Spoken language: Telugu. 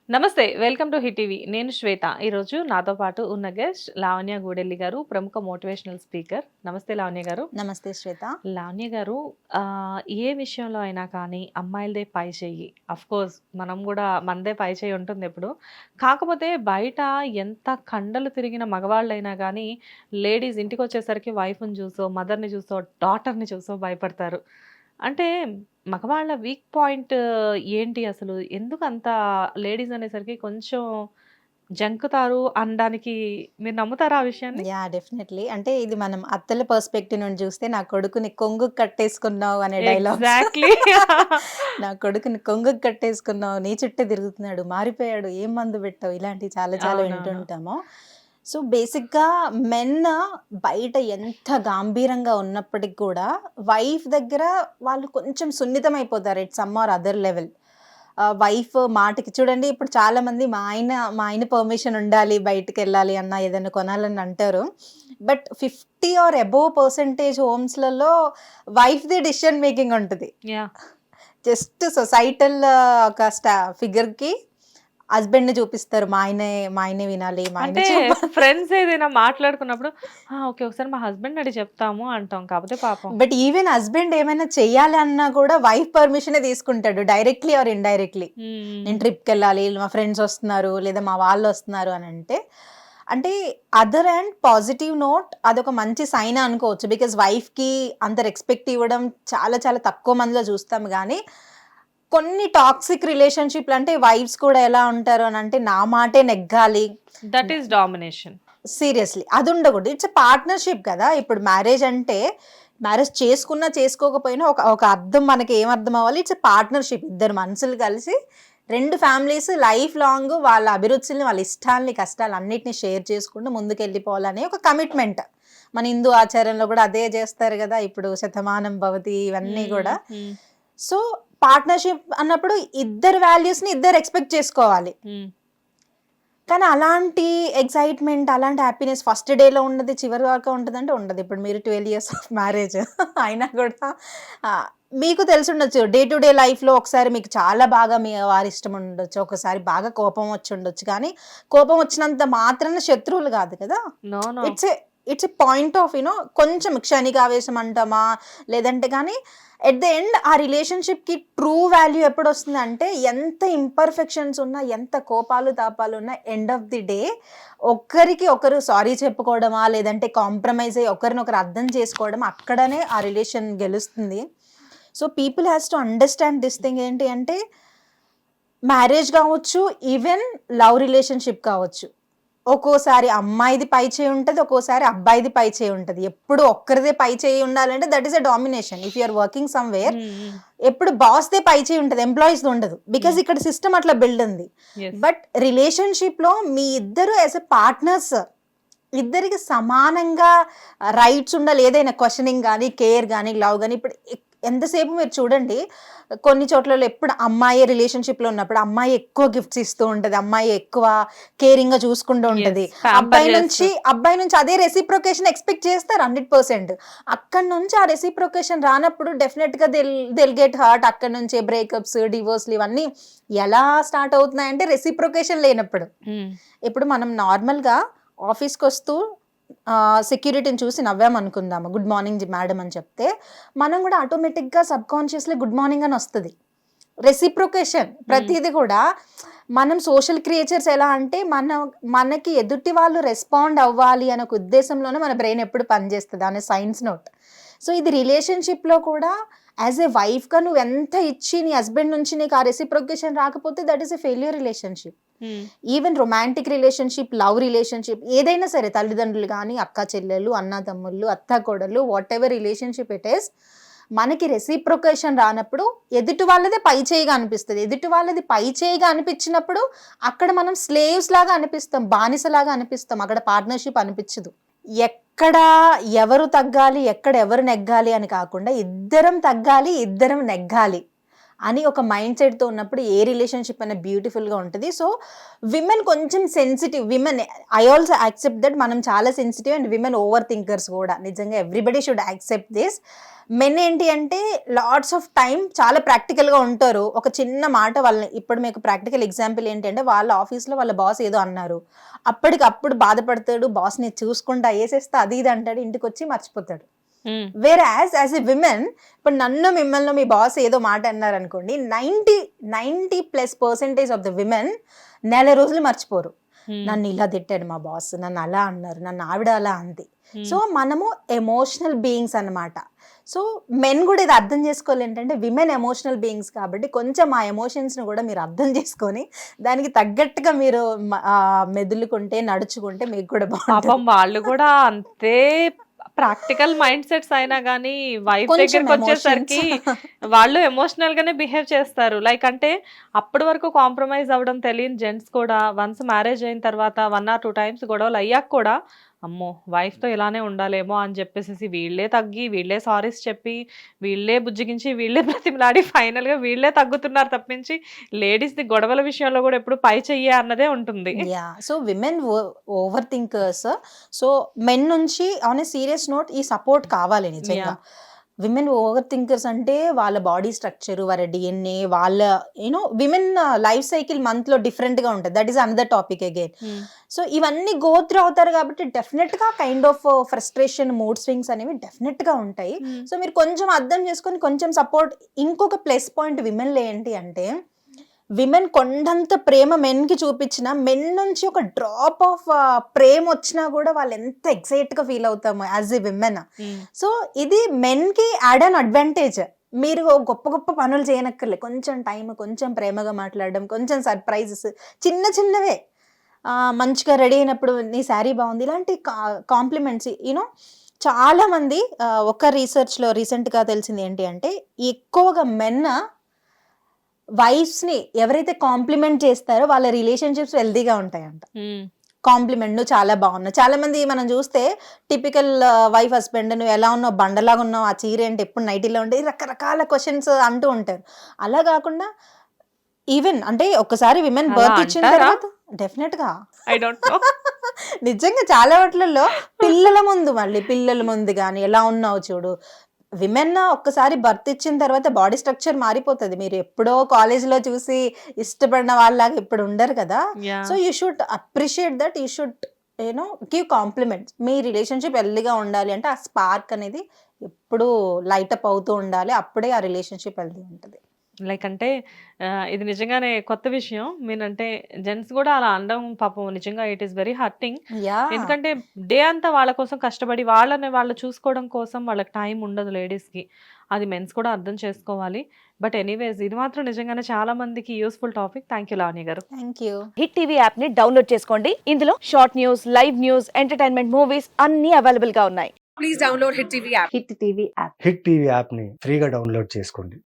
నమస్తే. Welcome to hit TV. నేను శ్వేత. ఈరోజు నాతో పాటు ఉన్న గెస్ట్ లావణ్య గూడెల్లి గారు, ప్రముఖ మోటివేషనల్ స్పీకర్. నమస్తే లావణ్య గారు. నమస్తే శ్వేత. లావణ్య గారు, ఏ విషయంలో అయినా కానీ అమ్మాయిలదే పై చెయ్యి. అఫ్‌కోర్స్ మనం గూడా మనదే పై చెయ్యి ఉంటుంది ఎప్పుడు. కాకపోతే బయట ఎంత కండలు తిరిగిన మగవాళ్ళైనా గానీ, లేడీస్ ఇంటికొచ్చేసరికి వైఫ్‌ని చూసో, మదర్‌ని చూసో, డాటర్‌ని చూసో భయపడతారు. అంటే మగవాళ్ళ వీక్ పాయింట్ ఏంటి అసలు? ఎందుకంత లేడీస్ అనేసరికి కొంచెం జంకుతారు అనడానికి మీరు నమ్ముతారా ఆ విషయాన్ని? డెఫినెట్‌లీ. అంటే ఇది మనం అత్తల పర్స్‌పెక్టివ్ నుండి చూస్తే, నా కొడుకుని కొంగుకి కట్టేసుకున్నావు అనే డైలాగ్స్. ఎగ్జాక్ట్‌లీ. నా కొడుకుని కొంగుకి కట్టేసుకున్నావు, నీ చుట్టే తిరుగుతున్నాడు, మారిపోయాడు, ఏం మందు పెట్టావు, ఇలాంటివి చాలా చాలా అవునవును. వింటుంటాము. సో, బేసిక్‌గా మెన్ బయట ఎంత గాంభీరంగా ఉన్నప్పటికి కూడా, వైఫ్ దగ్గర వాళ్ళు కొంచెం సున్నితమైపోతారు at some or other level. Wife మాటకి చూడండి, ఇప్పుడు చాలామంది మా ఆయన పర్మిషన్ ఉండాలి బయటికెళ్ళాలి అన్నా, ఏదైనా కొనాలని అంటారు. బట్ 50 ఆర్ అబోవ్ పర్సెంటేజ్ హోమ్స్‌లలో వైఫ్‌ది డెసిషన్ మేకింగ్ ఉంటది. యాహ్! జస్ట్ సొసైటల్ ఒక ఫిగర్‌కి హస్బెండ్‌ని చూపిస్తారు. మా ఆయనే వినాలి, మా ఆయనే అంటే చెప్పాలి. ఫ్రెండ్స్ ఏదైనా మాట్లాడుకున్నప్పుడు, ఓకే. ఒకసారి మా హస్బెండ్‌ని అడిగి చెప్తాము అంటాం. కాపోతే పాపం. బట్ ఈవెన్ హస్బెండ్ ఏమైనా చెయ్యాలి అన్నా కూడా వైఫ్ పర్మిషనే తీసుకుంటాడు, డైరెక్ట్‌లీ ఆర్ ఇండైరెక్ట్‌లీ. హ్మ్. నేను ట్రిప్‌కెళ్ళాలి, మా ఫ్రెండ్స్ వస్తున్నారు, లేదా మా వాళ్ళు వస్తున్నారు అని అంటే అదర్ అండ్ పాజిటివ్ నోట్ అదొక మంచి సైన్ అనుకోవచ్చు. బికాజ్ వైఫ్‌కి అంత రెస్పెక్ట్ ఇవ్వడం చాలా చాలా తక్కువ మందిలో చూస్తాం గానీ, కొన్ని టాక్సిక్ రిలేషన్‌షిప్‌లు అంటే వైఫ్స్ కూడా ఎలా ఉంటారు అనంటే, నా మాటే నెగ్గాలి. That is domination. సీరియస్‌లీ అదుండకూడదు. ఇట్స్ ఎ పార్ట్నర్‌షిప్ కదా! ఇప్పుడు మ్యారేజ్ అంటే, మ్యారేజ్ చేసుకున్నా, చేసుకోకపోయినా ఒక ఒక అర్థం మనకి ఏం అర్థం అవ్వాలి, ఇట్స్ ఎ పార్ట్నర్‌షిప్. ఇద్దరు మనుషులు కలిసి 2 ఫ్యామిలీస్ లైఫ్ లాంగ్ వాళ్ళ అభిరుచుల్ని, వాళ్ళ ఇష్టాల్ని, కష్టాలన్నిటిని షేర్ చేసుకుంటూ ముందుకెళ్ళిపోవాలనే ఒక కమిట్మెంట్. మన హిందూ ఆచారంలో కూడా అదే చేస్తారు గదా! ఇప్పుడు శతమానం భవతి ఇవన్నీ గూడా. హ్మ్. సో, పార్ట్నర్‌షిప్ అన్నప్పుడు ఇద్దరి వాల్యూస్‌ని ఇద్దరు ఎక్స్‌పెక్ట్ చేసుకోవాలి. హ్మ్. కానీ అలాంటి ఎక్సైట్‌మెంట్, అలాంటి హ్యాపీనెస్ ఫస్ట్ డేలో ఉండదు, చివరి దాకా ఉంటదంటే ఉండదు. ఇప్పుడు మీరు 12 ఇయర్స్ ఆఫ్ మ్యారేజ్ అయినా కూడా మీకు తెలిసుండొచ్చు. డే టు డే లైఫ్‌లో ఒకసారి మీకు చాలా బాగా మీ వారి ఇష్టం ఉండొచ్చు. ఒకసారి బాగా కోపం వచ్చుండొచ్చు. కానీ కోపం వచ్చినంత మాత్రాన శత్రువులు కాదు కదా! No. No. It's a point of కొంచెం క్షణికావేశం అంటామా, లేదంటే కానీ ఎట్ ద ఎండ్ ఆ రిలేషన్‌షిప్‌కి ట్రూ వాల్యూ ఎప్పుడొస్తుందంటే, ఎంత ఇంపర్ఫెక్షన్స్ ఉన్నా, ఎంత కోపాలు, తాపాలు ఉన్నా, ఎండ్ ఆఫ్ ది డే ఒకరికి ఒకరు సారీ చెప్పుకోవడమా, లేదంటే కాంప్రమైజ్ అయ్యి ఒకరినొకరు అర్థం చేసుకోవడం, అక్కడనే ఆ రిలేషన్ గెలుస్తుంది. So, people has to understand this thing. ఏంటి అంటే, మ్యారేజ్ కావచ్చు, ఈవెన్ లవ్ రిలేషన్‌షిప్ కావచ్చు. ఒక్కోసారి అమ్మాయిది పై చేయి ఉంటది, ఒక్కోసారి అబ్బాయిది పై చేయి ఉంటది. ఎప్పుడు ఒక్కరిదే పై చేయి ఉండాలంటే that is a domination. If you are working somewhere, hmm. ఎప్పుడు బాస్‌దే పై చేయి ఉంటది, ఎంప్లాయీస్‌ది ఉండదు. బికాజ్ హ్మ్. ఇక్కడ సిస్టమ్ అట్లా బిల్డ్ ఉంది. యెస్. బట్ రిలేషన్‌షిప్‌లో మీ ఇద్దరు యాస్ ఎ పార్ట్నర్స్, ఇద్దరికి సమానంగా రైట్స్ ఉండాలి. ఏదైనా క్వెషనింగ్ గానీ, కేర్ గానీ, లవ్ గానీ. ఇప్పుడు ఎంతసేపు మీరు చూడండి, కొన్ని చోట్లలో ఎప్పుడు అమ్మాయే రిలేషన్‌షిప్‌లో ఉన్నప్పుడు అమ్మాయి ఎక్కువ గిఫ్ట్స్ ఇస్తూ ఉంటది. అమ్మాయి ఎక్కువ కేరింగ్‌గా చూసుకుంటూ ఉంటది. యెస్. ప్యాంపర్ అబ్బాయి నుంచి అదే రెసిప్రొకేషన్ ఎక్స్‌పెక్ట్ చేస్తారు 100%. అక్కడి నుంచి ఆ రెసిప్రొకేషన్ రానప్పుడు డెఫినిట్‌గా థెల్ గెట్ హర్ట్. అక్కడి నుంచే బ్రేకప్స్, డివోర్స్‌లు ఇవన్నీ ఎలా స్టార్ట్ అవుతున్నాయంటే రెసిప్రొకేషన్ లేనప్పుడు. హ్మ్. ఇప్పుడు మనం నార్మల్‌గా ఆఫీస్‌కొస్తూ సెక్యూరిటీని చూసి నవ్వామనుకుందాము, గుడ్ మార్నింగ్ మేడం అని చెప్తే, మనం కూడా ఆటోమేటిక్‌గా సబ్‌కాన్షియస్‌లీ గుడ్ మార్నింగ్ అని వస్తది. రెసిప్రొకేషన్ ప్రతీది కూడా. మనం సోషల్ క్రియేచర్స్. ఎలా అంటే, మనకి ఎదుటి వాళ్ళు రెస్పాండ్ అవ్వాలి అనే ఒక ఉద్దేశంలోనే మన బ్రెయిన్ ఎప్పుడు పనిచేస్తది అనే సైన్స్ నోట్. సో, ఇది రిలేషన్‌షిప్‌లో కూడా యాజ్ ఎ వైఫ్‌గా నువ్వెంత ఇచ్చి నీ హస్బెండ్ నుంచి నీకు ఆ రెసిప్రొకేషన్ రాకపోతే that is a failure relationship. Hmm. Even romantic relationship, love relationship ఏదైనా సరే, తల్లిదండ్రులు గానీ, అక్కా చెల్లెళ్ళు, అన్నా తమ్ముళ్ళు, అత్తా కోడళ్ళు, వాటెవర్ రిలేషన్‌షిప్ ఇట్ ఈస్, మనకి రెసిప్రొకేషన్ రానప్పుడు ఎదుటి వాళ్ళదే పై చేయిగా అనిపిస్తది. ఎదుటి వాళ్ళది పై చేయిగా అనిపించినప్పుడు అక్కడ మనం స్లేవ్స్ లాగా అనిపిస్తాం, బానిసలాగా అనిపిస్తాం. అక్కడ పార్ట్నర్‌షిప్ అనిపించదు. ఎక్కడ ఎవరు తగ్గాలి, ఎక్కడ ఎవరు నెగ్గాలి అని కాకుండా, ఇద్దరం తగ్గాలి, ఇద్దరం నెగ్గాలి అని ఒక మైండ్ సెట్‌తో ఉన్నప్పుడు ఏ రిలేషన్‌షిప్ అయినా బ్యూటిఫుల్‌గా ఉంటది. సో, విమెన్ కొంచెం sensitive. I also accept that మనం చాలా sensitive and women over thinkers కూడా. నిజంగా everybody should accept this. Men ఏంటి అంటే లాట్స్ ఆఫ్ టైం చాలా ప్రాక్టికల్గా ఉంటారు. ఒక చిన్న మాట వాళ్ళని, ఇప్పుడు మీకు ప్రాక్టికల్ ఎగ్జాంపుల్ ఏంటంటే వాళ్ళ ఆఫీస్లో వాళ్ళ బాస్ ఏదో అన్నారు, అప్పటికప్పుడు బాధపడతాడు, బాస్ని చూసుకుంటా వేసేస్తా అది ఇది అంటాడు, ఇంటికి వచ్చి మర్చిపోతాడు. వేర్ యాజ్ ఎ విమెన్, ఇప్పుడు నన్ను మిమ్మల్ని మీ బాస్ ఏదో మాట అన్నారు అనుకోండి, 90% ఆఫ్ ద విమెన్ నెల రోజులు మర్చిపోరు. నన్ను ఇలా తిట్టాడు మా బాస్, నన్ను అలా అన్నారు, నన్ను ఆవిడ అలా అంది. సో మనము ఎమోషనల్ బీయింగ్స్ అన్నమాట. సో మెన్ కూడా ఇది అర్థం చేసుకోవాలి ఏంటంటే విమెన్ ఎమోషనల్ బీయింగ్స్ కాబట్టి కొంచెం ఆ ఎమోషన్స్ని కూడా మీరు అర్థం చేసుకొని దానికి తగ్గట్టుగా మీరు మెదులుకుంటే నడుచుకుంటే మీకు కూడా బాగుంటుంది. పాపం వాళ్ళు కూడా అంతే ప్రాక్టికల్ మైండ్ సెట్స్ అయినా కానీ వైఫ్ కొంచెం దగ్గరికి వచ్చేసరికి వాళ్ళు ఎమోషనల్ గానే బిహేవ్ చేస్తారు. లైక్ అంటే అప్పటి వరకు కాంప్రమైజ్ అవ్వడం తెలియని జెంట్స్ కూడా వన్స్ మ్యారేజ్ అయిన తర్వాత 1 or 2 times గొడవలు అయ్యాక కూడా అమ్మో వైఫ్ తో ఇలానే ఉండాలేమో అని చెప్పేసి వీళ్ళే తగ్గి, వీళ్ళే సారీస్ చెప్పి, వీళ్ళే బుజ్జిగించి, వీళ్ళే బ్రతిమలాడి ఫైనల్ గా వీళ్ళే తగ్గుతున్నారు తప్పించి లేడీస్ ది గొడవల విషయంలో కూడా ఎప్పుడు పై చెయ్యే అన్నదే ఉంటుంది. Yeah, so women over thinkers. So men నుంచి ఆన్ ఏ సీరియస్ నోట్ ఈ సపోర్ట్ కావాలి నిజంగా. విమెన్ ఓవర్ థింకర్స్ అంటే వాళ్ళ బాడీ స్ట్రక్చర్, వాళ్ళ డిఎన్ఏ, వాళ్ళ యూనో విమెన్ లైఫ్ సైకిల్ మంత్లో డిఫరెంట్గా ఉంటుంది. That is another topic again. So ఇవన్నీ గో త్రూ అవుతారు కాబట్టి డెఫినెట్గా kind of frustration, mood swings అనేవి డెఫినెట్గా ఉంటాయి. సో మీరు కొంచెం అర్థం చేసుకొని కొంచెం సపోర్ట్. ఇంకొక ప్లస్ పాయింట్ విమెన్లో ఏంటి అంటే విమెన్ కొండంత ప్రేమ మెన్కి చూపించిన మెన్ నుంచి ఒక డ్రాప్ ఆఫ్ ప్రేమ వచ్చినా కూడా వాళ్ళు ఎంత ఎక్సైట్గా ఫీల్ అవుతాము యాజ్ ఎ విమెన్. సో ఇది మెన్కి యాడ్ అన్ అడ్వాంటేజ్. మీరు గొప్ప గొప్ప పనులు చేయనక్కర్లే, కొంచెం టైం, కొంచెం ప్రేమగా మాట్లాడడం, కొంచెం సర్ప్రైజెస్ చిన్న చిన్నవే, మంచిగా రెడీ అయినప్పుడు నీ శారీ బాగుంది, ఇలాంటి కాంప్లిమెంట్స్. యూనో చాలామంది ఒక రీసెర్చ్లో రీసెంట్గా తెలిసింది ఏంటి అంటే ఎక్కువగా మెన్ వైఫ్స్ని ఎవరైతే కాంప్లిమెంట్ చేస్తారో వాళ్ళ రిలేషన్షిప్స్ హెల్దీగా ఉంటాయంట. కాంప్లిమెంట్, నువ్వు చాలా బాగున్నావు. చాలా మంది మనం చూస్తే టిపికల్ వైఫ్ హస్బెండ్, నువ్వు ఎలా ఉన్నావు, బండలాగా ఉన్నావు, ఆ చీర ఏంటి, ఎప్పుడు నైటీలో ఉంటే రకరకాల క్వశ్చన్స్ అంటూ ఉంటారు. అలా కాకుండా ఈవెన్ అంటే ఒక్కసారి విమెన్ బర్త్ ఇచ్చిన తర్వాత డెఫినెట్ గా ఐ డోంట్ నో నిజంగా చాలా వాటిల్లో పిల్లల ముందు కానీ ఎలా ఉన్నావు చూడు. విమెన్ ఒక్కసారి బర్త్ ఇచ్చిన తర్వాత బాడీ స్ట్రక్చర్ మారిపోతుంది. మీరు ఎప్పుడో కాలేజ్లో చూసి ఇష్టపడిన వాళ్ళలాగా ఇప్పుడు ఉండరు కదా. So you should appreciate that, you should you know give compliments. Me relationship హెల్దీగా ఉండాలి అంటే ఆ స్పార్క్ అనేది ఎప్పుడు లైటప్ అవుతూ ఉండాలి, అప్పుడే ఆ రిలేషన్షిప్ హెల్దీ ఉంటుంది. లైక్ అంటే ఇది నిజంగానే కొత్త విషయం. మీనంటే జెంట్స్ కూడా అలా అనడం పాపం నిజంగా ఇట్ ఈస్ వెరీ హర్టింగ్. ఎందుకంటే డే అంతా వాళ్ళ కోసం కష్టపడి వాళ్ళని వాళ్ళు చూసుకోవడం కోసం వాళ్ళకి టైం ఉండదు లేడీస్కి. అది మెన్స్ కూడా అర్థం చేసుకోవాలి. బట్ ఎనీవేస్ ఇది మాత్రం నిజంగానే చాలా మందికి useful topic. Thank you Lavanya garu. Thank you. Hit TV app ని డౌన్లోడ్ చేసుకోండి. ఇందులో short news, live news, entertainment movies అన్ని అవైలబుల్ గా ఉన్నాయి. Please download Hit TV app. Hit TV app. Hit TV యాప్ని ఫ్రీగా డౌన్లోడ్ చేసుకోండి.